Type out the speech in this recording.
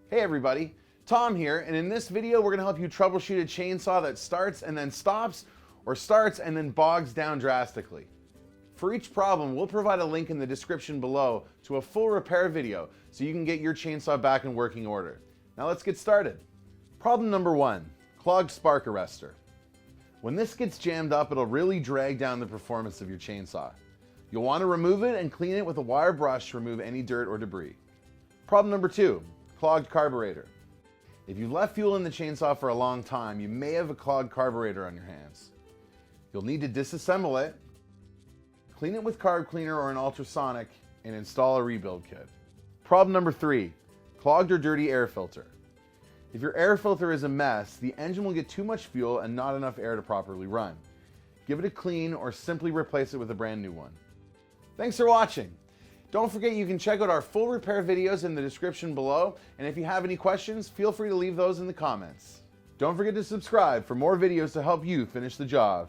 Hey everybody, Tom here, and in this video we're going to help you troubleshoot a chainsaw that starts and then stops, or starts and then bogs down drastically. For each problem, we'll provide a link in the description below to a full repair video so you can get your chainsaw back in working order. Now let's get started. Problem number 1, Clogged Spark Arrestor. When this gets jammed up, it'll really drag down the performance of your chainsaw. You'll want to remove it and clean it with a wire brush to remove any dirt or debris. Problem number 2, Clogged Carburetor. If you've left fuel in the chainsaw for a long time, you may have a clogged carburetor on your hands. You'll need to disassemble it, clean it with carb cleaner or an ultrasonic, and install a rebuild kit. Problem number 3, clogged or dirty air filter. If your air filter is a mess, the engine will get too much fuel and not enough air to properly run. Give it a clean or simply replace it with a brand new one. Thanks for watching. Don't forget you can check out our full repair videos in the description below, and if you have any questions, feel free to leave those in the comments. Don't forget to subscribe for more videos to help you finish the job.